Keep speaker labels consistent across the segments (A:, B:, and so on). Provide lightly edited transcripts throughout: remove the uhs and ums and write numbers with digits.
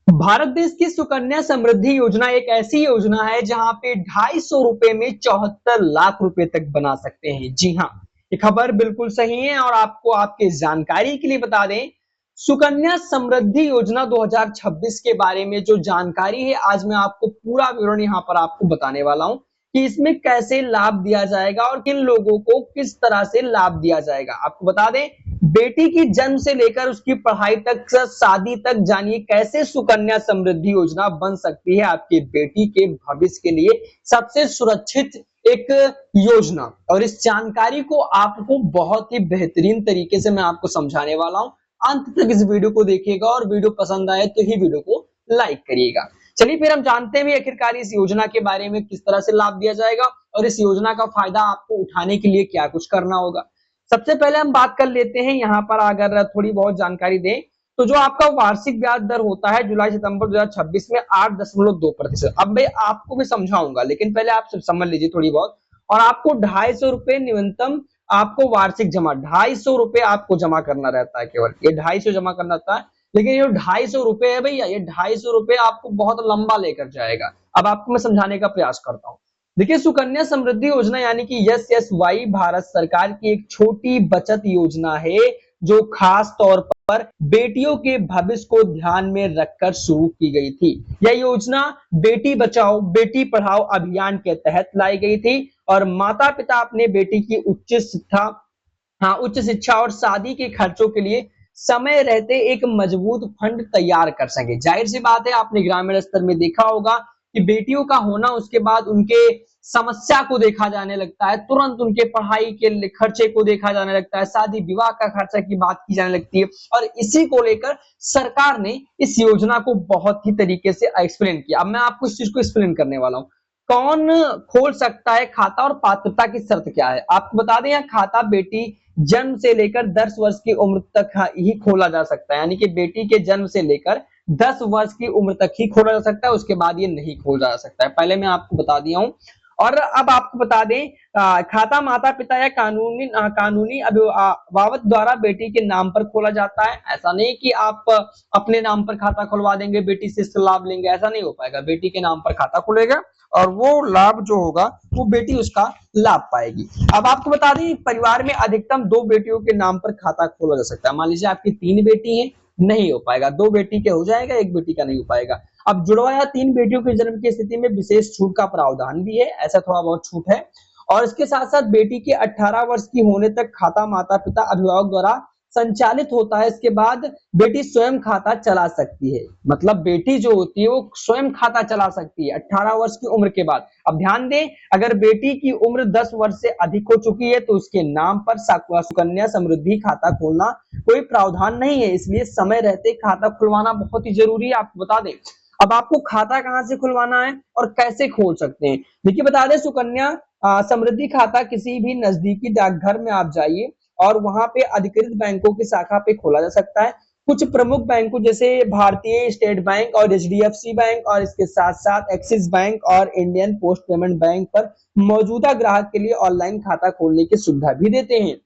A: भारत देश की सुकन्या समृद्धि योजना एक ऐसी योजना है जहां पे 250 रुपए में 74 लाख रुपए तक बना सकते हैं। जी हाँ, ये खबर बिल्कुल सही है और आपको आपके जानकारी के लिए बता दें, सुकन्या समृद्धि योजना 2026 के बारे में जो जानकारी है, आज मैं आपको पूरा विवरण यहाँ पर आपको बताने वाला हूँ कि इसमें कैसे लाभ दिया जाएगा और किन लोगों को किस तरह से लाभ दिया जाएगा। आपको बता दें, बेटी की जन्म से लेकर उसकी पढ़ाई तक, शादी तक, जानिए कैसे सुकन्या समृद्धि योजना बन सकती है आपकी बेटी के भविष्य के लिए सबसे सुरक्षित एक योजना। और इस जानकारी को आपको बहुत ही बेहतरीन तरीके से मैं आपको समझाने वाला हूं। अंत तक इस वीडियो को देखिएगा और वीडियो पसंद आए तो ही वीडियो को लाइक करिएगा। चलिए फिर हम जानते हैं आखिरकार इस योजना के बारे में किस तरह से लाभ दिया जाएगा और इस योजना का फायदा आपको उठाने के लिए क्या कुछ करना होगा। सबसे पहले हम बात कर लेते हैं, यहाँ पर अगर थोड़ी बहुत जानकारी दें तो जो आपका वार्षिक ब्याज दर होता है जुलाई सितंबर 2026 में 8.2%। अब मैं आपको भी समझाऊंगा लेकिन पहले आप समझ लीजिए थोड़ी बहुत। और आपको 250 रुपए न्यूनतम आपको वार्षिक जमा, 250 रुपए आपको जमा करना रहता है, केवल ये 250 जमा करना रहता है। लेकिन ये 250 रुपए है भैया, ये 250 रुपए आपको बहुत लंबा लेकर जाएगा। अब आपको मैं समझाने का प्रयास करता हूँ। देखिए, सुकन्या समृद्धि योजना यानी कि SSY भारत सरकार की एक छोटी बचत योजना है जो खास तौर पर बेटियों के भविष्य को ध्यान में रखकर शुरू की गई थी। यह योजना बेटी बचाओ बेटी पढ़ाओ अभियान के तहत लाई गई थी और माता पिता अपने बेटी की उच्च शिक्षा और शादी के खर्चों के लिए समय रहते एक मजबूत फंड तैयार कर सके। जाहिर सी बात है, आपने ग्रामीण स्तर में देखा होगा कि बेटियों का होना, उसके बाद उनके समस्या को देखा जाने लगता है, तुरंत उनके पढ़ाई के खर्चे को देखा जाने लगता है, शादी विवाह का खर्चा की बात की जाने लगती है। और इसी को लेकर सरकार ने इस योजना को बहुत ही तरीके से एक्सप्लेन किया। अब मैं आपको इस चीज को एक्सप्लेन करने वाला हूँ। कौन खोल सकता है खाता और पात्रता की शर्त क्या है, आपको बता दें। यह खाता बेटी जन्म से लेकर 10 वर्ष की उम्र तक ही खोला जा सकता है, यानी कि बेटी के जन्म से लेकर 10 वर्ष की उम्र तक ही खोला जा सकता है, उसके बाद ये नहीं खोला जा सकता है। पहले मैं आपको बता दिया हूं। और अब आपको बता दें, खाता माता पिता या कानूनी अभिभावक द्वारा बेटी के नाम पर खोला जाता है। ऐसा नहीं कि आप अपने नाम पर खाता खुलवा देंगे, बेटी से इसका लाभ लेंगे, ऐसा नहीं हो पाएगा। बेटी के नाम पर खाता खुलेगा और वो लाभ जो होगा वो बेटी उसका लाभ पाएगी। अब आपको बता दें, परिवार में अधिकतम 2 बेटियों के नाम पर खाता खोला जा सकता है। मान लीजिए आपकी 3 बेटी हैं, नहीं हो पाएगा, 2 बेटी के हो जाएगा, 1 बेटी का नहीं हो पाएगा। अब जुड़वा या 3 बेटियों के जन्म की स्थिति में विशेष छूट का प्रावधान भी है, ऐसा थोड़ा बहुत छूट है। और इसके साथ साथ बेटी के 18 वर्ष की होने तक खाता माता पिता अभिभावक द्वारा संचालित होता है। इसके बाद बेटी स्वयं खाता चला सकती है, मतलब बेटी जो होती है वो स्वयं खाता चला सकती है 18 वर्ष की उम्र के बाद। अब ध्यान दें, अगर बेटी की उम्र 10 वर्ष से अधिक हो चुकी है तो उसके नाम पर सुकन्या समृद्धि खाता खोलना कोई प्रावधान नहीं है, इसलिए समय रहते खाता खुलवाना बहुत ही जरूरी है। आपको बता दें, अब आपको खाता कहां से खुलवाना है और कैसे खोल सकते हैं। देखिए, बता दें, सुकन्या समृद्धि खाता किसी भी नजदीकी डाकघर में आप जाइए और वहां पे अधिकृत बैंकों की शाखा पे खोला जा सकता है। कुछ प्रमुख बैंकों जैसे भारतीय स्टेट बैंक और HDFC बैंक और इसके साथ साथ एक्सिस बैंक और इंडियन पोस्ट पेमेंट बैंक पर मौजूदा ग्राहक के लिए ऑनलाइन खाता खोलने की सुविधा भी देते हैं।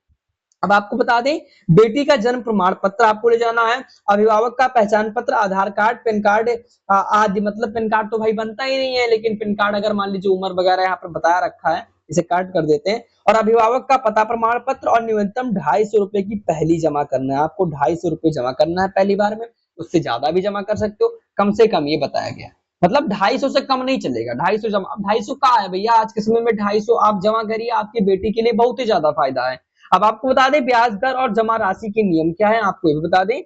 A: अब आपको बता दें, बेटी का जन्म प्रमाण पत्र आपको ले जाना है, अभिभावक का पहचान पत्र, आधार कार्ड, पैन कार्ड आदि। मतलब पैन कार्ड तो भाई बनता ही नहीं है, लेकिन पैन कार्ड अगर मान लीजिए उम्र वगैरह यहाँ पर बताया रखा है, इसे काट कर देते हैं। और अभिभावक का पता प्रमाण पत्र और न्यूनतम 250 रुपए की पहली जमा करना है। आपको 250 रुपए जमा करना है पहली बार में, उससे ज्यादा भी जमा कर सकते हो, कम से कम ये बताया गया। मतलब 250 से कम नहीं चलेगा, 250 जमा। 250 का है भैया, आज के समय में 250 आप जमा करिए, आपकी बेटी के लिए बहुत ही ज्यादा फायदा है। अब आपको बता दें, ब्याज दर और जमा राशि के नियम क्या है, आपको ये भी बता दें।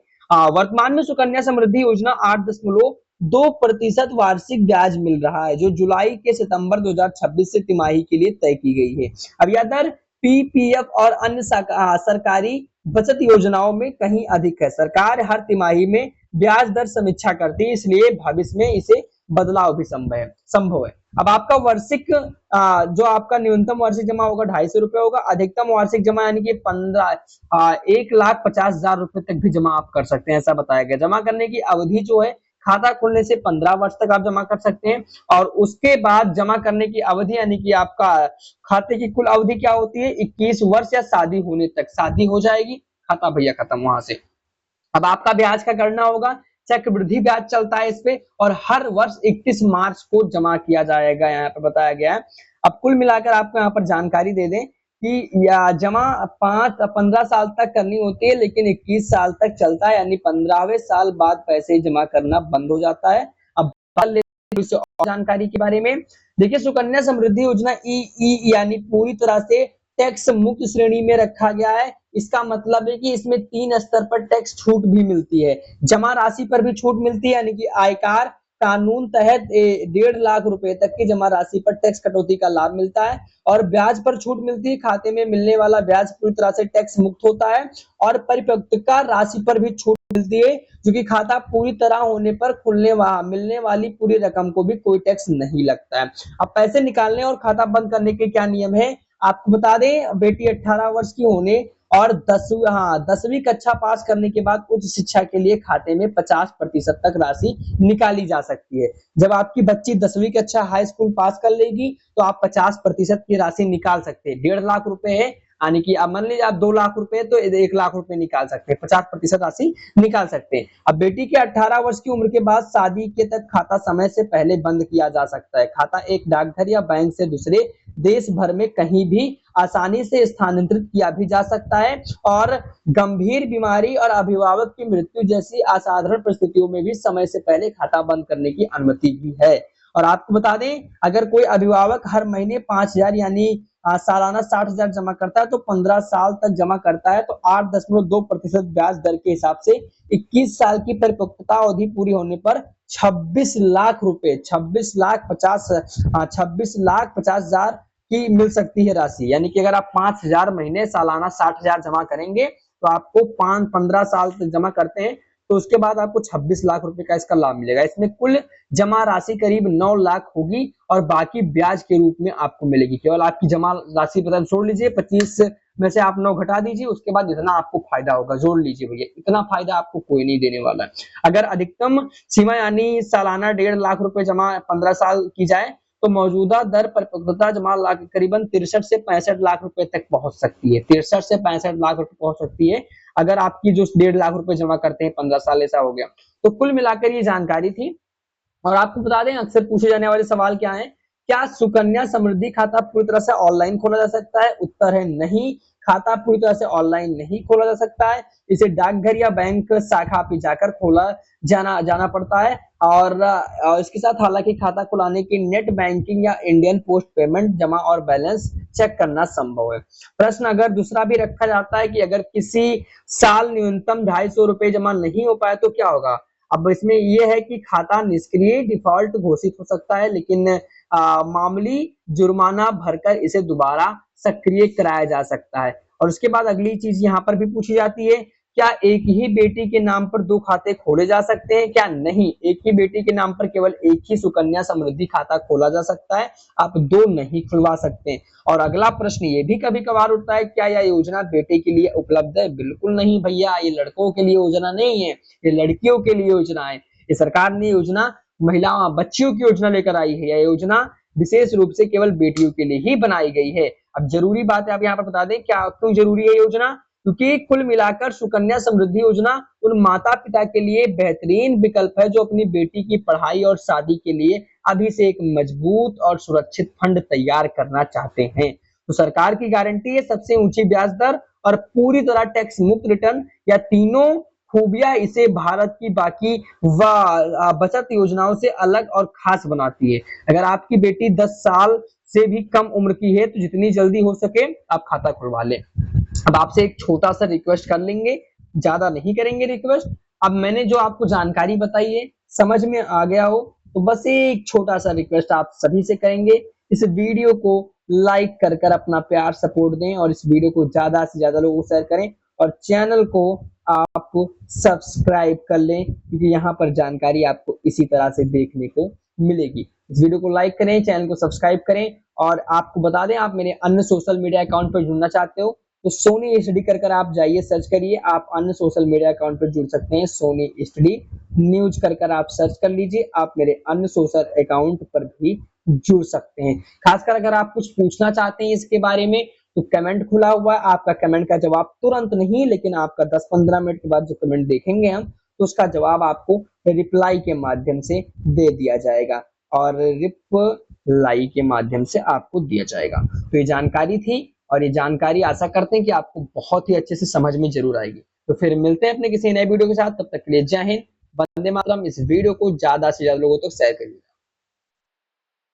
A: वर्तमान में सुकन्या समृद्धि योजना 8.2% वार्षिक ब्याज मिल रहा है, जो जुलाई के सितंबर 2026 से तिमाही के लिए तय की गई है। अब यह दर PPF और अन्य सरकारी बचत योजनाओं में कहीं अधिक है। सरकार हर तिमाही में ब्याज दर समीक्षा करती है, इसलिए भविष्य में इसे बदलाव भी संभव है। अब आपका वार्षिक जो आपका न्यूनतम वार्षिक जमा होगा 250 रुपए होगा, अधिकतम वार्षिक जमा यानी कि 1,50,000 रुपए तक भी जमा आप कर सकते हैं, ऐसा बताया गया। जमा करने की अवधि जो है, खाता खोलने से 15 वर्ष तक आप जमा कर सकते हैं और उसके बाद जमा करने की अवधि यानी कि आपका खाते की कुल अवधि क्या होती है, 21 वर्ष या शादी होने तक। शादी हो जाएगी, खाता भैया खत्म वहां से। अब आपका ब्याज का करना होगा, चक्रवृद्धि ब्याज चलता है इस पे, और हर वर्ष 31 मार्च को जमा किया जाएगा, यहाँ पे बताया गया है। अब कुल मिलाकर आपको यहाँ पर जानकारी दे दें कि या जमा 15 साल तक करनी होती है, लेकिन 21 साल तक चलता है, यानी 15वें साल बाद पैसे जमा करना बंद हो जाता है। अब इस और जानकारी के बारे में देखिए, सुकन्या समृद्धि योजना ई यानी पूरी तरह से टैक्स मुक्त श्रेणी में रखा गया है। इसका मतलब है कि इसमें 3 स्तर पर टैक्स छूट भी मिलती है। जमा राशि पर भी छूट मिलती है, यानी कि आयकर कानून तहत 1.5 लाख रुपए तक की जमा राशि पर टैक्स कटौती का लाभ मिलता है, और ब्याज पर छूट मिलती है। खाते में मिलने वाला ब्याज पूरी तरह से टैक्स मुक्त होता है, और परिपक्वता राशि पर भी छूट मिलती है, जो कि खाता पूरी तरह होने पर मिलने वाली पूरी रकम को भी कोई टैक्स नहीं लगता है। अब पैसे निकालने और खाता बंद करने के क्या नियम है आपको बता दें। बेटी 18 वर्ष की होने और 10वीं कक्षा पास करने के बाद उच्च शिक्षा के लिए खाते में 50% तक राशि निकाली जा सकती है। जब आपकी बच्ची 10वीं कक्षा हाई स्कूल पास कर लेगी तो आप 50% की राशि निकाल सकते हैं। 1.5 लाख रुपए है, यानी कि अब मान लीजिए आप 2 लाख रुपए तो 1 लाख रुपए निकाल सकते हैं, 50% राशि निकाल सकते हैं। अब बेटी के 18 वर्ष की उम्र के बाद शादी के तक खाता समय से पहले बंद किया जा सकता है। खाता एक डाकघर या बैंक से दूसरे देश भर में कहीं भी आसानी से स्थानांतरित किया भी जा सकता है, और गंभीर बीमारी और अभिभावक की मृत्यु जैसी असाधारण परिस्थितियों में भी समय से पहले खाता बंद करने की अनुमति भी है। और आपको बता दें, अगर कोई अभिभावक हर महीने 5,000 यानी सालाना 60,000 जमा करता है तो 15 साल तक जमा करता है तो 8.2% ब्याज दर के हिसाब से 21 साल की परिपक्वता अवधि पूरी होने पर 26 लाख रुपए 26,50,000 की मिल सकती है राशि। यानी कि अगर आप 5,000 महीने सालाना 60,000 जमा करेंगे तो आपको 15 साल तक जमा करते हैं तो उसके बाद आपको 26 लाख रुपए का इसका लाभ मिलेगा। इसमें कुल जमा राशि करीब 9 लाख होगी और बाकी ब्याज के रूप में आपको मिलेगी। केवल आपकी जमा राशि पता जोड़ लीजिए, 25 में से आप 9 घटा दीजिए, उसके बाद इतना आपको फायदा होगा। जोड़ लीजिए भैया, इतना फायदा आपको कोई नहीं देने वाला है। अगर अधिकतम सीमा यानी सालाना 1.5 लाख रुपए जमा 15 साल की जाए तो मौजूदा दर परिपक्वता जमा लाख करीबन 63 से 65 लाख रुपए तक पहुंच सकती है। 63 से 65 लाख रुपए पहुंच सकती है अगर आपकी जो 1.5 लाख रुपए जमा करते हैं 15 साल, ऐसा हो गया। तो कुल मिलाकर ये जानकारी थी। और आपको बता दें, अक्सर पूछे जाने वाले सवाल क्या है, क्या सुकन्या समृद्धि खाता पूरी तरह से ऑनलाइन खोला जा सकता है? उत्तर है नहीं, खाता पूरी तरह से ऑनलाइन नहीं खोला जा सकता है। इसे डाकघर या बैंक शाखा पे जाकर खोला जाना पड़ता है, और इसके साथ हालांकि खाता खुलाने की नेट बैंकिंग या इंडियन पोस्ट पेमेंट जमा और बैलेंस चेक करना संभव है। प्रश्न अगर दूसरा भी रखा जाता है कि अगर किसी साल न्यूनतम 250 रुपए जमा नहीं हो पाए तो क्या होगा? अब इसमें यह है कि खाता निष्क्रिय डिफॉल्ट घोषित हो सकता है, लेकिन मामूली जुर्माना भरकर इसे दोबारा सक्रिय कराया जा सकता है। और उसके बाद अगली चीज यहाँ पर भी पूछी जाती है, क्या एक ही बेटी के नाम पर 2 खाते खोले जा सकते हैं? क्या नहीं, एक ही बेटी के नाम पर केवल एक ही सुकन्या समृद्धि खाता खोला जा सकता है, आप 2 नहीं खुलवा सकते। और अगला प्रश्न ये भी कभी कभार उठता है, क्या यह योजना बेटे के लिए उपलब्ध है? बिल्कुल नहीं भैया, ये लड़कों के लिए योजना नहीं है, ये लड़कियों के लिए योजना है। ये सरकार ने योजना महिला बच्चियों की योजना लेकर आई है। यह योजना विशेष रूप से केवल बेटियों के लिए ही बनाई गई है। अब जरूरी बात है, आप यहाँ पर बता दें क्या क्यों जरूरी है योजना, क्योंकि कुल मिलाकर सुकन्या समृद्धि योजना उन माता पिता के लिए बेहतरीन विकल्प है जो अपनी बेटी की पढ़ाई और शादी के लिए अभी से एक मजबूत और सुरक्षित फंड तैयार करना चाहते हैं। तो सरकार की गारंटी है सबसे ऊंची ब्याज दर और पूरी तरह टैक्स मुक्त रिटर्न, या तीनों खूबियां इसे भारत की बाकी बचत योजनाओं से अलग और खास बनाती है। अगर आपकी बेटी 10 साल से भी कम उम्र की है तो जितनी जल्दी हो सके आप खाता खुलवा लें। अब आपसे एक छोटा सा रिक्वेस्ट कर लेंगे, ज्यादा नहीं करेंगे रिक्वेस्ट। अब मैंने जो आपको जानकारी बताई है समझ में आ गया हो तो बस एक छोटा सा रिक्वेस्ट आप सभी से करेंगे, इस वीडियो को लाइक कर अपना प्यार सपोर्ट दें और इस वीडियो को ज्यादा से ज्यादा लोगों को शेयर करें और चैनल को आपको सब्सक्राइब कर लें, क्योंकि यहाँ पर जानकारी आपको इसी तरह से देखने को मिलेगी। इस वीडियो को लाइक करें, चैनल को सब्सक्राइब करें। और आपको बता दें, आप मेरे अन्य सोशल मीडिया अकाउंट पर जुड़ना चाहते हो तो सोनी स्टडी कर आप जाइए, सर्च करिए, आप अन्य सोशल मीडिया अकाउंट पर जुड़ सकते हैं। सोनी स्टडी न्यूज कर आप सर्च कर लीजिए, आप मेरे अन्य सोशल अकाउंट पर भी जुड़ सकते हैं। खासकर अगर आप कुछ पूछना चाहते हैं इसके बारे में तो कमेंट खुला हुआ है, आपका कमेंट का जवाब तुरंत नहीं, लेकिन आपका 10-15 मिनट के बाद जो कमेंट देखेंगे हम तो उसका जवाब आपको रिप्लाई के माध्यम से दे दिया जाएगा और रिप्लाई के माध्यम से आपको दिया जाएगा। तो ये जानकारी थी और ये जानकारी आशा करते हैं कि आपको बहुत ही अच्छे से समझ में जरूर आएगी। तो फिर मिलते हैं अपने किसी नए वीडियो के साथ, तब तक के लिए जय हिंद, वंदे मातरम। इस वीडियो को ज्यादा से ज्यादा लोगों तक शेयर करिए।